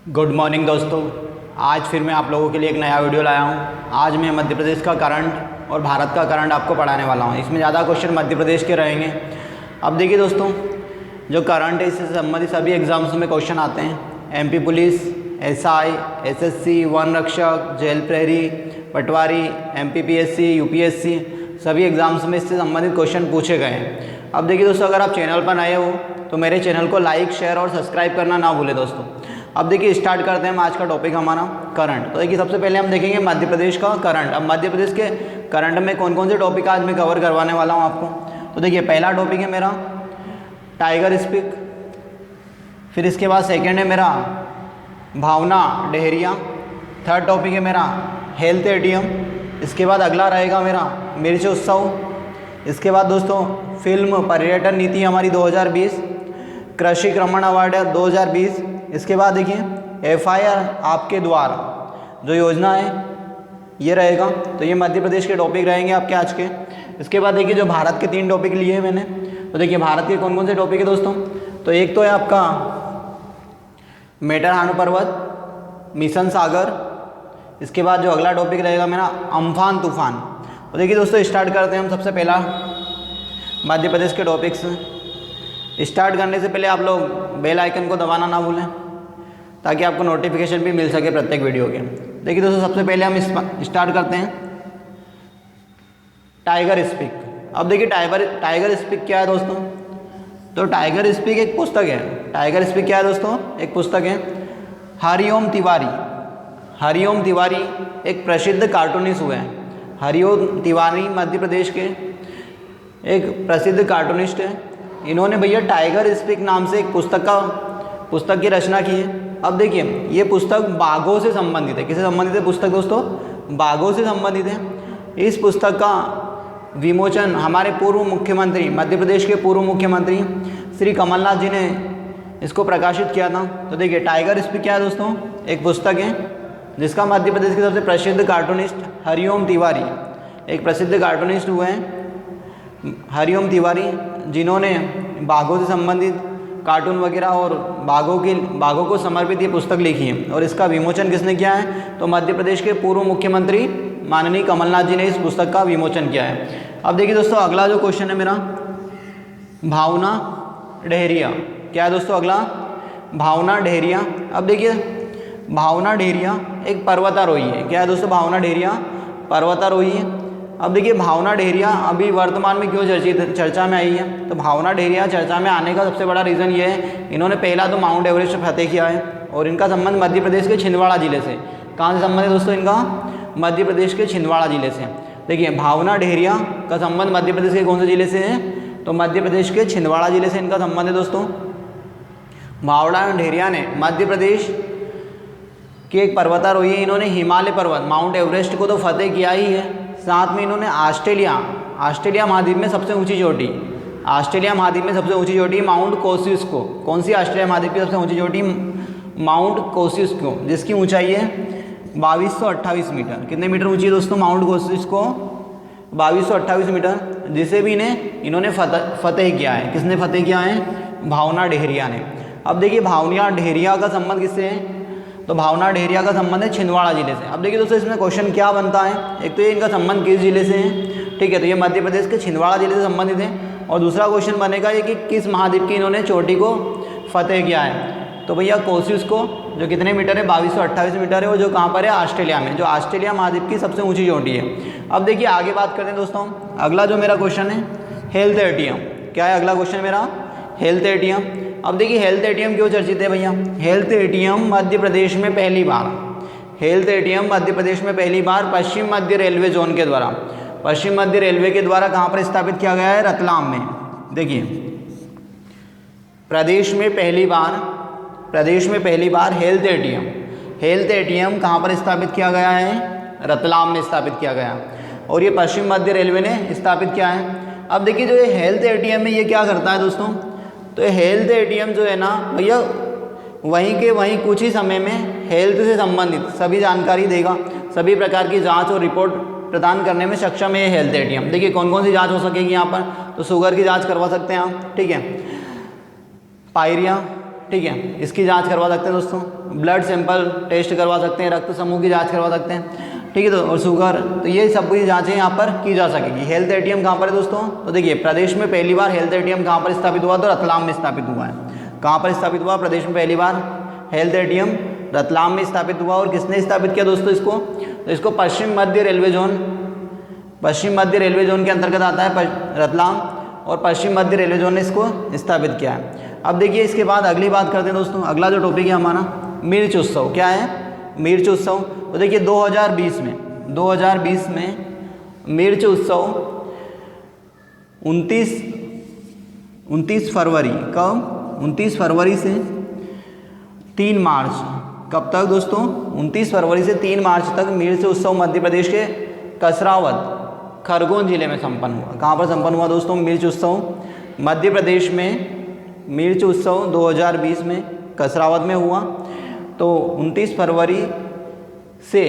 Good morning दोस्तों। आज फिर मैं आप लोगों के लिए एक नया वीडियो लाया हूँ। आज मैं मध्य प्रदेश का करंट और भारत का करंट आपको पढ़ाने वाला हूँ। इसमें ज़्यादा क्वेश्चन मध्य प्रदेश के रहेंगे। अब देखिए दोस्तों, जो करंट है इससे संबंधित सभी एग्ज़ाम्स में क्वेश्चन आते हैं। MP police, SI, SSC, one रक्षक, जेल प्रहरी, पटवारी, एमपीपीएससी, यूपीएससी, सभी एग्ज़ाम्स में इससे संबंधित क्वेश्चन पूछे गए हैं। अब देखिए दोस्तों, अगर आप चैनल पर नए हो तो मेरे चैनल को लाइक, शेयर और सब्सक्राइब करना ना भूलें दोस्तों। अब देखिए स्टार्ट करते हैं हम आज का टॉपिक हमारा करंट। तो देखिए सबसे पहले हम देखेंगे मध्य प्रदेश का करंट। अब मध्य प्रदेश के करंट में कौन कौन से टॉपिक आज मैं कवर करवाने वाला हूँ आपको। तो देखिए पहला टॉपिक है मेरा टाइगर स्पीक, फिर इसके बाद सेकंड है मेरा भावना डेहरिया, थर्ड टॉपिक है मेरा हेल्थ एटीएम, इसके बाद अगला रहेगा मेरा मिर्च उत्सव, इसके बाद दोस्तों फिल्म पर्यटन नीति हमारी 2020, कृषि क्रमण अवार्ड 2020, इसके बाद देखिए एफआईआर आपके द्वार जो योजना है ये रहेगा। तो ये मध्य प्रदेश के टॉपिक रहेंगे आपके आज के। इसके बाद देखिए जो भारत के 3 टॉपिक लिए हैं मैंने, तो देखिए भारत के कौन कौन से टॉपिक है दोस्तों। तो एक तो है आपका मेटरहानू पर्वत, मिशन सागर, इसके बाद जो अगला टॉपिक रहेगा मेरा अम्फान तूफान। तो देखिए दोस्तों स्टार्ट करते हैं हम सबसे पहला मध्य प्रदेश के टॉपिक्स। स्टार्ट करने से पहले आप लोग बेल आइकन को दबाना ना भूलें ताकि आपको नोटिफिकेशन भी मिल सके प्रत्येक वीडियो के। देखिए दोस्तों सबसे पहले हम स्टार्ट करते हैं टाइगर स्पीक। अब देखिए टाइगर स्पीक क्या है दोस्तों। तो टाइगर स्पीक एक पुस्तक है। टाइगर स्पीक क्या है दोस्तों, एक पुस्तक है। हरिओम तिवारी एक प्रसिद्ध कार्टूनिस्ट हुए हैं। हरिओम तिवारी मध्य प्रदेश के एक प्रसिद्ध कार्टूनिस्ट है। इन्होंने भैया टाइगर स्पीक नाम से एक पुस्तक की रचना की है। अब देखिए ये पुस्तक बाघों से संबंधित है। किससे संबंधित है पुस्तक दोस्तों, बाघों से संबंधित है। इस पुस्तक का विमोचन हमारे पूर्व मुख्यमंत्री, मध्य प्रदेश के पूर्व मुख्यमंत्री श्री कमलनाथ जी ने इसको प्रकाशित किया था। तो देखिए टाइगर स्पीक क्या है दोस्तों, एक पुस्तक है जिसका मध्य प्रदेश के सबसे प्रसिद्ध कार्टूनिस्ट हरिओम तिवारी, एक प्रसिद्ध कार्टूनिस्ट हुए हैं हरिओम तिवारी, जिन्होंने बाघों से संबंधित कार्टून वगैरह और बाघों को समर्पित ये पुस्तक लिखी है। और इसका विमोचन किसने किया है, तो मध्य प्रदेश के पूर्व मुख्यमंत्री माननीय कमलनाथ जी ने इस पुस्तक का विमोचन किया है। अब देखिए दोस्तों अगला जो क्वेश्चन है मेरा भावना डेहरिया। क्या है दोस्तों अगला, भावना डेहरिया। अब देखिए भावना डेहरिया एक पर्वतारोही है। क्या है दोस्तों, भावना डेहरिया पर्वतारोही है। अब देखिए भावना डेहरिया अभी वर्तमान में क्यों चर्चा में आई है। तो भावना डेहरिया चर्चा में आने का सबसे बड़ा रीज़न ये है, इन्होंने पहला तो माउंट एवरेस्ट फतेह किया है और इनका संबंध मध्य प्रदेश के छिंदवाड़ा जिले से। कहाँ से संबंध है दोस्तों इनका, मध्य प्रदेश के छिंदवाड़ा जिले से। देखिए भावना डेहरिया का संबंध मध्य प्रदेश के कौन से जिले से है, तो मध्य प्रदेश के छिंदवाड़ा जिले से इनका संबंध है दोस्तों। भावना डेहरिया ने मध्य प्रदेश की एक पर्वतारोही है। इन्होंने हिमालय पर्वत माउंट एवरेस्ट को तो फतेह किया ही है, साथ में इन्होंने ऑस्ट्रेलिया महाद्वीप में सबसे ऊंची चोटी माउंट कोसियुस्को। कौन सी ऑस्ट्रेलिया महाद्वीप की सबसे ऊंची चोटी, माउंट कोसियुस्को, जिसकी ऊंचाई है 2228 मीटर। कितने मीटर ऊंची है दोस्तों माउंट कोसियुस्को, 2228 मीटर, जिसे भी इन्होंने फतेह किया है। किसने फतेह किया है, भावना डेहरिया ने। अब देखिए भावना डेहरिया का संबंध किससे है, तो भावना डेहरिया का संबंध है छिंदवाड़ा जिले से। अब देखिए दोस्तों इसमें क्वेश्चन क्या बनता है, एक तो ये इनका संबंध किस जिले से है, ठीक है, तो ये मध्य प्रदेश के छिंदवाड़ा जिले से संबंधित है। और दूसरा क्वेश्चन बनेगा ये कि किस महाद्वीप की इन्होंने चोटी को फतेह किया है। तो भैया कोसियुस्को जो कितने मीटर है, 2228 मीटर है, और जो कहाँ पर है, ऑस्ट्रेलिया में, जो ऑस्ट्रेलिया महाद्वीप की सबसे ऊँची चोटी है। अब देखिए आगे बात करते हैं दोस्तों, अगला जो मेरा क्वेश्चन है हेल्थ एटीएम। क्या है अगला क्वेश्चन मेरा, हेल्थ एटीएम। अब देखिए हेल्थ एटीएम क्यों चर्चित है भैया। हेल्थ एटीएम मध्य प्रदेश में पहली बार पश्चिम मध्य रेलवे जोन के द्वारा, पश्चिम मध्य रेलवे के द्वारा कहाँ पर स्थापित किया गया है, रतलाम में। देखिए प्रदेश में पहली बार हेल्थ एटीएम कहाँ पर स्थापित किया गया है, रतलाम में स्थापित किया गया, और ये पश्चिम मध्य रेलवे ने स्थापित किया है। अब देखिए जो ये हेल्थ एटीएम है ये क्या करता है दोस्तों, तो हेल्थ एटीएम जो है ना भैया वहीं कुछ ही समय में हेल्थ से संबंधित सभी जानकारी देगा, सभी प्रकार की जांच और रिपोर्ट प्रदान करने में सक्षम है हेल्थ एटीएम। देखिए कौन कौन सी जांच हो सकेगी यहाँ पर, तो शुगर की जांच करवा सकते हैं आप, ठीक है, पायरिया, ठीक है, इसकी जांच करवा सकते हैं दोस्तों, ब्लड सैंपल टेस्ट करवा सकते हैं, रक्त समूह की जांच करवा सकते हैं, ठीक है। तो और शुगर, तो ये सब कुछ जांचें यहाँ पर की जा सकेगी। हेल्थ एटीएम कहाँ पर है दोस्तों? तो देखिए प्रदेश में पहली बार हेल्थ एटीएम कहाँ पर स्थापित हुआ? तो रतलाम में स्थापित हुआ है। कहाँ पर स्थापित हुआ? प्रदेश में पहली बार हेल्थ एटीएम रतलाम में स्थापित हुआ। और किसने स्थापित किया दोस्तों इसको? तो इसको पश्चिम मध्य रेलवे जोन के अंतर्गत आता है रतलाम, और पश्चिम मध्य रेलवे जोन ने इसको स्थापित किया है। अब देखिए इसके बाद अगली बात करते हैं दोस्तों, अगला जो टॉपिक है हमारा मिर्च उत्सव। क्या है? मिर्च उत्सव। तो देखिए 2020 में मिर्च उत्सव 29 फरवरी, कब? 29 फरवरी से 3 मार्च, कब तक दोस्तों? 29 फरवरी से 3 मार्च तक मिर्च उत्सव मध्य प्रदेश के कसरावद खरगोन जिले में संपन्न हुआ। कहाँ पर संपन्न हुआ दोस्तों मिर्च उत्सव? मध्य प्रदेश में मिर्च उत्सव 2020 में कसरावद में हुआ। तो 29 फरवरी से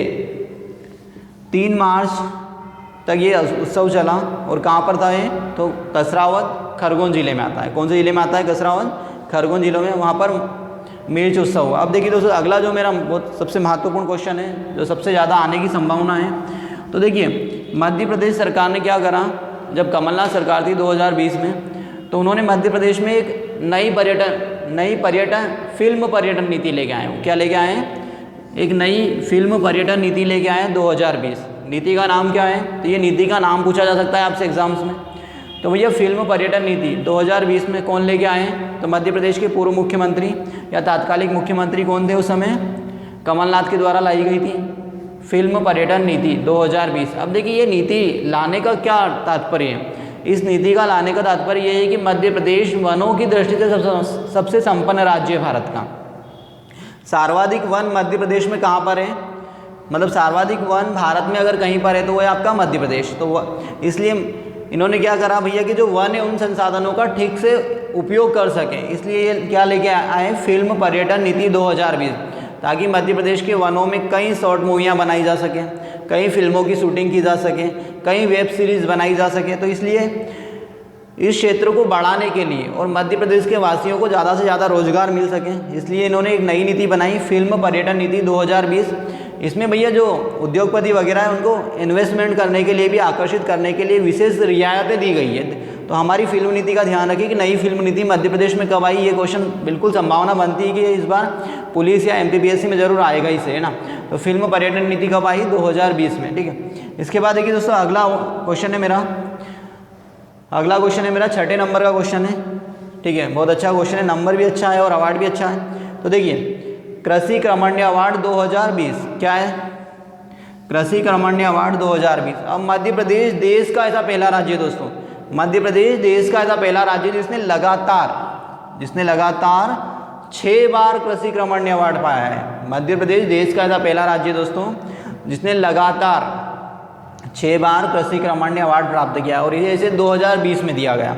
3 मार्च तक ये उत्सव चला। और कहाँ पर था ये? तो कसरावद खरगोन जिले में आता है। कौन से जिले में आता है? कसरावद खरगोन जिलों में, वहाँ पर मिर्च उत्सव हुआ। अब देखिए दोस्तों अगला जो मेरा बहुत सबसे महत्वपूर्ण क्वेश्चन है, जो सबसे ज़्यादा आने की संभावना है, तो देखिए मध्य प्रदेश सरकार ने क्या करा, जब कमलनाथ सरकार थी 2020 में, तो उन्होंने मध्य प्रदेश में एक नई फिल्म पर्यटन नीति लेके आए हैं। क्या लेके आए हैं? एक नई फिल्म पर्यटन नीति लेके आए हैं 2020। नीति का नाम क्या है? तो ये नीति का नाम पूछा जा सकता है आपसे एग्जाम्स में। तो भैया फिल्म पर्यटन नीति 2020 में कौन लेके आए हैं? तो मध्य प्रदेश के पूर्व मुख्यमंत्री या तात्कालिक मुख्यमंत्री कौन थे उस समय? कमलनाथ के द्वारा लाई गई थी फिल्म पर्यटन नीति 2020। अब देखिए ये नीति लाने का क्या तात्पर्य है? इस नीति का लाने का तात्पर्य ये है कि मध्य प्रदेश वनों की दृष्टि से सबसे संपन्न राज्य है भारत का। सर्वाधिक वन मध्य प्रदेश में कहाँ पर है? मतलब सर्वाधिक वन भारत में अगर कहीं पर है तो वो है आपका मध्य प्रदेश। तो इसलिए इन्होंने क्या करा भैया कि जो वन है उन संसाधनों का ठीक से उपयोग कर सकें, इसलिए ये क्या लेके आए? फिल्म पर्यटन नीति 2020, ताकि मध्य प्रदेश के वनों में कई शॉर्ट मूवियाँ बनाई जा सकें, कई फिल्मों की शूटिंग की जा सके, कई वेब सीरीज़ बनाई जा सके। तो इसलिए इस क्षेत्र को बढ़ाने के लिए और मध्य प्रदेश के वासियों को ज़्यादा से ज़्यादा रोजगार मिल सके, इसलिए इन्होंने एक नई नीति बनाई फिल्म पर्यटन नीति 2020। इसमें भैया जो उद्योगपति वगैरह है उनको इन्वेस्टमेंट करने के लिए भी, आकर्षित करने के लिए विशेष रियायतें दी गई है। तो हमारी फिल्म नीति का ध्यान रखिए कि नई फिल्म नीति मध्य प्रदेश में कब आई। ये क्वेश्चन बिल्कुल संभावना बनती है कि इस बार पुलिस या MPPSC में जरूर आएगा इसे, है ना। तो फिल्म पर्यटन नीति कब आई? 2020 में, ठीक है। इसके बाद देखिए दोस्तों अगला क्वेश्चन है मेरा, छठे नंबर का क्वेश्चन है, ठीक है। बहुत अच्छा क्वेश्चन है, नंबर भी अच्छा है और अवार्ड भी अच्छा है। तो देखिए कृषि क्रमण्य अवार्ड 2020 क्या है? कृषि क्रमण्य अवार्ड 2020। अब मध्य प्रदेश देश का ऐसा पहला राज्य है दोस्तों, मध्य प्रदेश देश का ऐसा पहला राज्य जिसने लगातार 6 बार कृषि क्रमण्य अवार्ड पाया है। मध्य प्रदेश देश का ऐसा पहला राज्य दोस्तों जिसने लगातार 6 बार कृषि क्रमण्य अवार्ड प्राप्त किया, और ये इसे 2020 में दिया गया।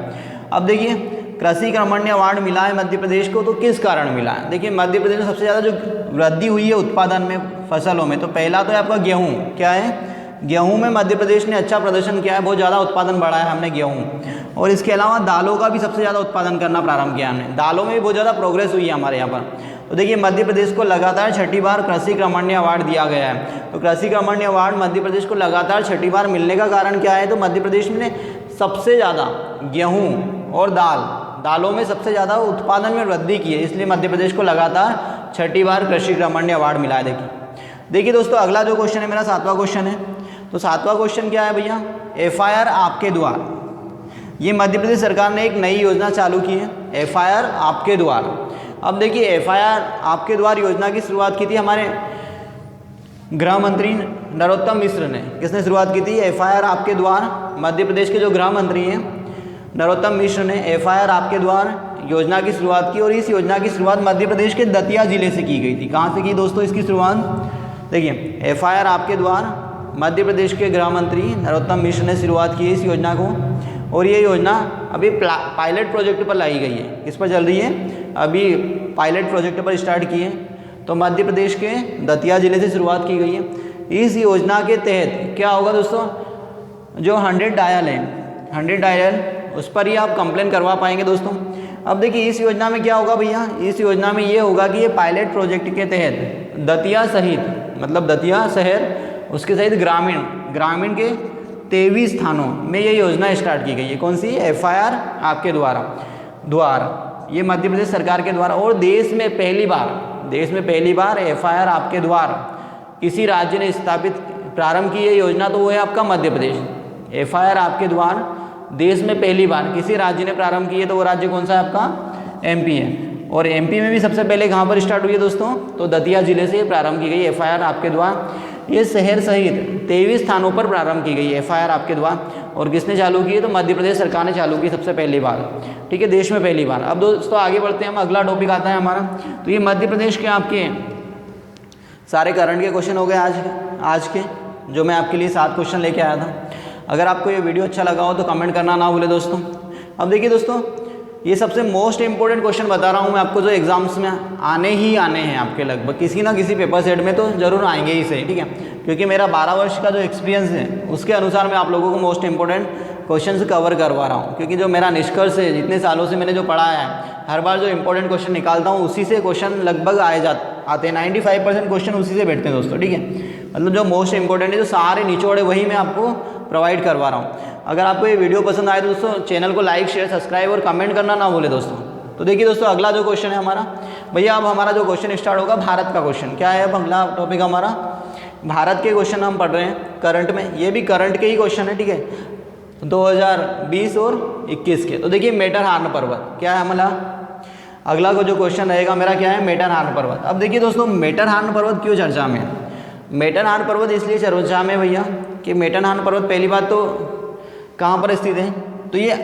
अब देखिए कृषि क्रमण्य अवार्ड मिला है मध्य प्रदेश को, तो किस कारण मिला है? देखिए मध्य प्रदेश में सबसे ज़्यादा जो वृद्धि हुई है उत्पादन में, फसलों में, तो पहला तो है आपका गेहूँ। क्या है? गेहूं में मध्य प्रदेश ने अच्छा प्रदर्शन किया है, बहुत ज़्यादा उत्पादन बढ़ाया है हमने गेहूं। और इसके अलावा दालों का भी सबसे ज़्यादा उत्पादन करना प्रारंभ किया हमने, दालों में भी बहुत ज़्यादा प्रोग्रेस हुई है हमारे यहाँ पर। तो देखिए मध्य प्रदेश को लगातार 6ठी बार कृषि क्रमण्य अवार्ड दिया गया है। तो कृषि क्रमण्य अवार्ड मध्य प्रदेश को लगातार 6ठी बार मिलने का कारण क्या है? तो मध्य प्रदेश में सबसे ज़्यादा गेहूँ और दालों में सबसे ज़्यादा उत्पादन में वृद्धि की है, इसलिए मध्य प्रदेश को लगातार 6ठी बार कृषि क्रमण्य अवार्ड मिला है। देखिए दोस्तों अगला जो क्वेश्चन है मेरा 7वां क्वेश्चन है। तो 7वां क्वेश्चन क्या है भैया? FIR आपके द्वार। ये मध्य प्रदेश सरकार ने एक नई योजना चालू की है, FIR आपके द्वार। अब देखिए FIR आपके द्वार योजना की शुरुआत की थी हमारे गृह मंत्री नरोत्तम मिश्र ने। किसने शुरुआत की थी? FIR आपके द्वार। मध्य प्रदेश के जो गृह मंत्री हैं नरोत्तम मिश्र ने FIR आपके द्वार योजना की शुरुआत की, और इस योजना की शुरुआत मध्य प्रदेश के दतिया जिले से की गई थी। कहाँ से की दोस्तों इसकी शुरुआत? देखिए FIR आपके द्वार मध्य प्रदेश के गृह मंत्री नरोत्तम मिश्र ने शुरुआत की इस योजना को, और ये योजना अभी पायलट प्रोजेक्ट पर लाई गई है। किस पर चल रही है? अभी पायलट प्रोजेक्ट पर स्टार्ट की है। तो मध्य प्रदेश के दतिया जिले से शुरुआत की गई है। इस योजना के तहत क्या होगा दोस्तों? जो 100 डायल है, 100 डायल, उस पर ही आप कंप्लेन करवा पाएंगे दोस्तों। अब देखिए इस योजना में क्या होगा भैया, इस योजना में ये होगा कि ये पायलट प्रोजेक्ट के तहत दतिया सहित, मतलब दतिया शहर उसके सहित ग्रामीण के 23 स्थानों में ये योजना स्टार्ट की गई है। कौन सी? FIR आपके द्वारा, ये मध्य प्रदेश सरकार के द्वारा। और देश में पहली बार FIR आपके द्वारा किसी राज्य ने प्रारंभ की ये योजना, तो वो है आपका मध्य प्रदेश। FIR आपके द्वारा देश में पहली बार किसी राज्य ने प्रारंभ की है, तो वो राज्य कौन सा है? आपका MP है। और MP में भी सबसे पहले कहाँ पर स्टार्ट हुई है दोस्तों? तो दतिया जिले से प्रारंभ की गई FIR आपके द्वारा। ये शहर सहित 23 स्थानों पर प्रारंभ की गई FIR आपके द्वारा। और किसने चालू की है? तो मध्य प्रदेश सरकार ने चालू की सबसे पहली बार, ठीक है, देश में पहली बार। अब दोस्तों आगे बढ़ते हैं हम, अगला टॉपिक आता है हमारा। तो ये मध्य प्रदेश के आपके सारे करंट के क्वेश्चन हो गए आज के, जो मैं आपके लिए 7 क्वेश्चन लेके आया था। अगर आपको ये वीडियो अच्छा लगा हो तो कमेंट करना ना भूले दोस्तों। अब देखिए दोस्तों, ये सबसे मोस्ट इंपॉर्टेंट क्वेश्चन बता रहा हूँ मैं आपको, जो एग्जाम्स में आने हैं आपके, लगभग किसी ना किसी पेपर सेट में तो जरूर आएंगे ही सही, ठीक है। क्योंकि मेरा 12 वर्ष का जो एक्सपीरियंस है उसके अनुसार मैं आप लोगों को मोस्ट इंपॉर्टेंट क्वेश्चन कवर करवा रहा हूँ। क्योंकि जो मेरा निष्कर्ष है, जितने सालों से मैंने जो पढ़ाया है, हर बार जो इंपॉर्टेंट क्वेश्चन निकालता हूँ उसी से क्वेश्चन लगभग आते हैं। 95% क्वेश्चन उसी से बैठते हैं दोस्तों, ठीक है। मतलब जो मोस्ट इंपॉर्टेंट है, जो सारे निचोड़ है, वही मैं आपको प्रोवाइड करवा रहा हूँ। अगर आपको ये वीडियो पसंद आए तो दोस्तों चैनल को लाइक, शेयर, सब्सक्राइब और कमेंट करना ना भूले दोस्तों। तो देखिए दोस्तों, अगला जो क्वेश्चन है हमारा भैया, अब हमारा जो क्वेश्चन स्टार्ट होगा भारत का क्वेश्चन। क्या है अब अगला टॉपिक हमारा? भारत के क्वेश्चन हम पढ़ रहे हैं करंट में। ये भी करंट के ही क्वेश्चन है, ठीक है, 2020 और 21 के। तो देखिए मेटरहार्न पर्वत क्या है हमारा? अगला को जो क्वेश्चन रहेगा मेरा क्या है? मेटरहार्न पर्वत। अब देखिए दोस्तों, मेटरहार्न पर्वत क्यों चर्चा में है? मेटरहार्न पर्वत इसलिए चर्चा में भैया कि मेटरहार्न पर्वत पहली बात तो कहाँ पर स्थित है? तो ये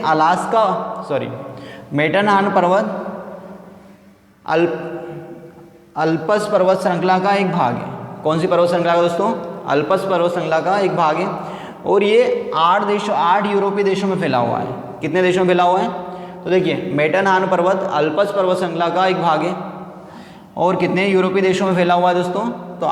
मेटरहार्न पर्वत अल्पस पर्वत श्रृंखला का एक भाग है। कौन सी पर्वत श्रृंखला का दोस्तों? अल्पस पर्वत श्रृंखला का एक भाग है। और ये 8 यूरोपीय देशों में फैला हुआ है। कितने देशों में फैला हुआ है? तो देखिए मेटरहार्न पर्वत अल्पस पर्वत श्रृंखला का एक भाग है और कितने यूरोपीय देशों में फैला हुआ है दोस्तों? तो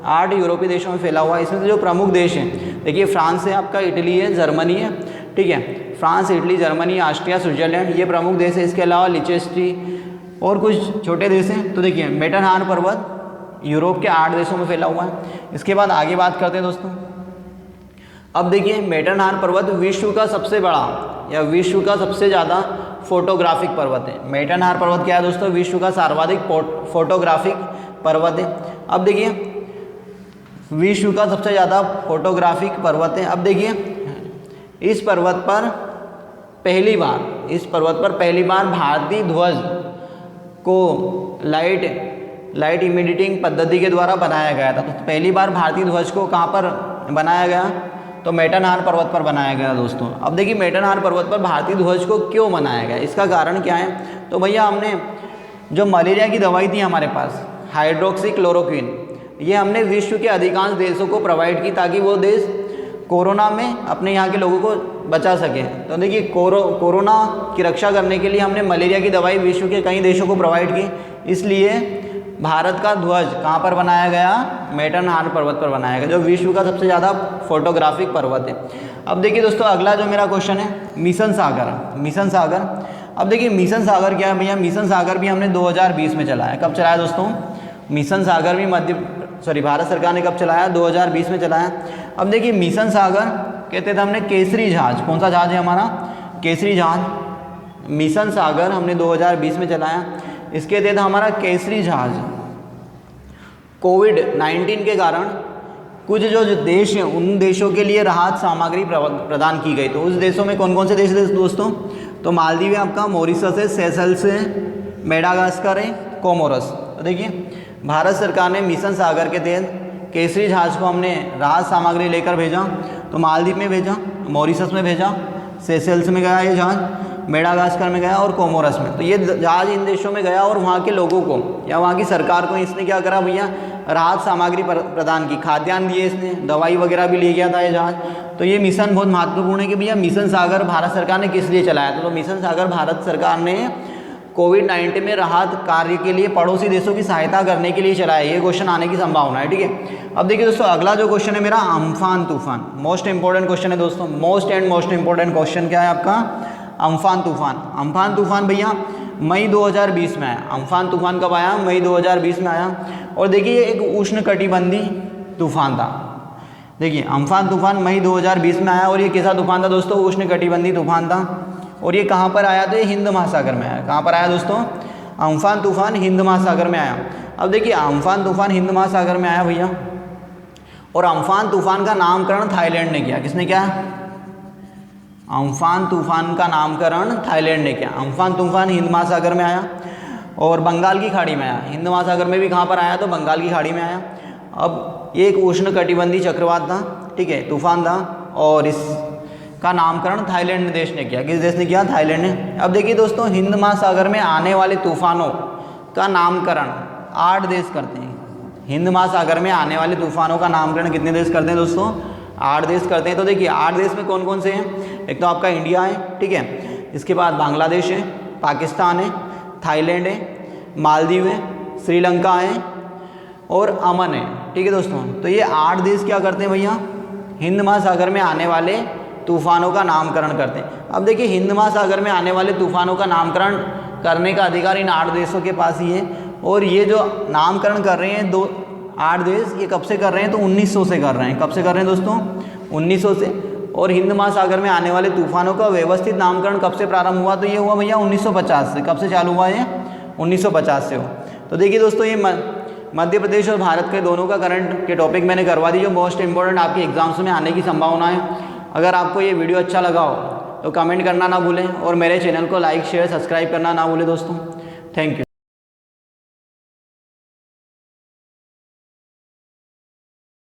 8 यूरोपीय देशों में फैला हुआ है। इसमें से जो प्रमुख देश हैं, देखिए फ्रांस है आपका, इटली है, जर्मनी है, ठीक है। France, Italy, Germany, Austria, Switzerland, ये प्रमुख देश है। इसके अलावा लिechtenstein और कुछ छोटे देश हैं। तो देखिए मेटरहार्न पर्वत यूरोप के 8 देशों में फैला हुआ है। इसके बाद आगे बात करते हैं दोस्तों। अब देखिए मेटरहार्न पर्वत विश्व का सबसे बड़ा या विश्व का सबसे ज़्यादा फोटोग्राफिक पर्वत है। मेटरहार्न पर्वत क्या है दोस्तों? विश्व का सर्वाधिक फोटोग्राफिक पर्वत है। अब देखिए विश्व का सबसे ज़्यादा फोटोग्राफिक पर्वत है। अब देखिए इस पर्वत पर पहली बार भारतीय ध्वज को लाइट इमिटिंग पद्धति के द्वारा बनाया गया था। तो पहली बार भारतीय ध्वज को कहाँ पर बनाया गया? तो मेटरहार्न पर्वत पर बनाया गया दोस्तों। अब देखिए मेटरहार्न पर्वत पर भारतीय ध्वज को क्यों बनाया गया, इसका कारण क्या है? तो भैया हमने जो मलेरिया की दवाई थी हमारे पास, हाइड्रोक्सीक्लोरोक्विन, ये हमने विश्व के अधिकांश देशों को प्रोवाइड की ताकि वो देश कोरोना में अपने यहाँ के लोगों को बचा सके। तो देखिए कोरोना की रक्षा करने के लिए हमने मलेरिया की दवाई विश्व के कई देशों को प्रोवाइड की। इसलिए भारत का ध्वज कहाँ पर बनाया गया? मेटरहार्न पर्वत पर बनाया गया, जो विश्व का सबसे ज़्यादा फोटोग्राफिक पर्वत है। अब देखिए दोस्तों अगला जो मेरा क्वेश्चन है, मिशन सागर। अब देखिए मिशन सागर क्या है भैया? मिशन सागर भी हमने 2020 में चलाया। कब चलाया दोस्तों? मिशन सागर भी भारत सरकार ने कब चलाया? 2020 में चलाया। अब देखिए मिशन सागर कहते थे हमने केसरी जहाज। कौन सा जहाज है हमारा? केसरी जहाज। मिशन सागर हमने 2020 में चलाया। इसके तहत हमारा केसरी जहाज कोविड-19 के कारण कुछ जो देश हैं उन देशों के लिए राहत सामग्री प्रदान की गई। तो उस देशों में कौन कौन से देश थे दोस्तों? तो मालदीव है आपका, मॉरिशस है, सेशल्स है, मेडागास्कर है, कोमोरस। तो देखिए भारत सरकार ने मिशन सागर के तहत केसरी जहाज को हमने राहत सामग्री लेकर भेजा। तो मालदीव में भेजा, मॉरिशस में भेजा, सेशल्स में गया ये जहाज, मेडागास्कर में गया और कोमोरस में। तो ये जहाज इन देशों में गया और वहाँ के लोगों को या वहाँ की सरकार को इसने क्या करा भैया? राहत सामग्री प्रदान की, खाद्यान्न दिए इसने, दवाई वगैरह भी ले गया था ये जहाज। तो ये मिशन बहुत महत्वपूर्ण है कि भैया मिशन सागर भारत सरकार ने किस लिए चलाया। तो मिशन सागर भारत सरकार ने कोविड-19 में राहत कार्य के लिए पड़ोसी देशों की सहायता करने के लिए चलाया। ये क्वेश्चन आने की संभावना है, ठीक है। अब देखिए दोस्तों अगला जो क्वेश्चन है मेरा, अम्फान तूफान। मोस्ट इंपॉर्टेंट क्वेश्चन है दोस्तों, मोस्ट इंपॉर्टेंट क्वेश्चन क्या है आपका? अम्फान तूफान। अम्फान तूफान भैया मई 2020 में आया। अम्फान तूफान कब आया? मई 2020 में आया। और देखिए ये एक उष्णकटिबंधीय तूफान था। देखिए अम्फान तूफान मई 2020 में आया और ये कैसा तूफान था दोस्तों? उष्णकटिबंधीय तूफान था। और ये कहाँ पर आया? तो ये हिंद महासागर में आया। कहाँ पर आया दोस्तों? अम्फान तूफान हिंद महासागर में आया। अब देखिए अम्फान तूफान हिंद महासागर में आया भैया, और अम्फान तूफान का नामकरण थाईलैंड ने किया। किसने किया? अम्फान तूफान का नामकरण थाईलैंड ने किया। अम्फान तूफान हिंद महासागर में आया और बंगाल की खाड़ी में आया। हिंद महासागर में भी कहाँ पर आया? तो बंगाल की खाड़ी में आया। अब ये एक उष्णकटिबंधीय चक्रवात था, ठीक है, तूफान था, और इसका नामकरण थाईलैंड देश ने किया। किस देश ने किया? थाईलैंड ने। अब देखिए दोस्तों, हिंद महासागर में आने वाले तूफानों का नामकरण 8 देश करते हैं। हिंद महासागर में आने वाले तूफानों का नामकरण कितने देश करते हैं दोस्तों? 8 देश करते हैं। तो देखिए 8 देश में कौन कौन से हैं? एक तो आपका इंडिया है, ठीक है, इसके बाद बांग्लादेश है, पाकिस्तान है, थाईलैंड है, मालदीव है, श्रीलंका है और अमन है, ठीक है दोस्तों। तो ये 8 देश क्या करते हैं भैया? हिंद महासागर में आने वाले तूफानों का नामकरण करते हैं। अब देखिए हिंद महासागर में आने वाले तूफानों का नामकरण करने का अधिकार इन 8 देशों के पास ही है। और ये जो नामकरण कर रहे हैं 8 देश, ये कब से कर रहे हैं? तो 1900 से कर रहे हैं। कब से कर रहे हैं दोस्तों? 1900 से। और हिंद महासागर में आने वाले तूफानों का व्यवस्थित नामकरण कब से प्रारंभ हुआ? तो ये हुआ भैया 1950 से। कब से चालू हुआ ये? 1950 से हो। तो देखिए दोस्तों, ये मध्य प्रदेश और भारत के दोनों का करंट के टॉपिक मैंने करवा दी, जो मोस्ट इंपॉर्टेंट आपके एग्जाम्स में आने की संभावना है। अगर आपको ये वीडियो अच्छा लगा हो तो कमेंट करना ना भूलें और मेरे चैनल को लाइक शेयर सब्सक्राइब करना ना भूलें दोस्तों। Thank you.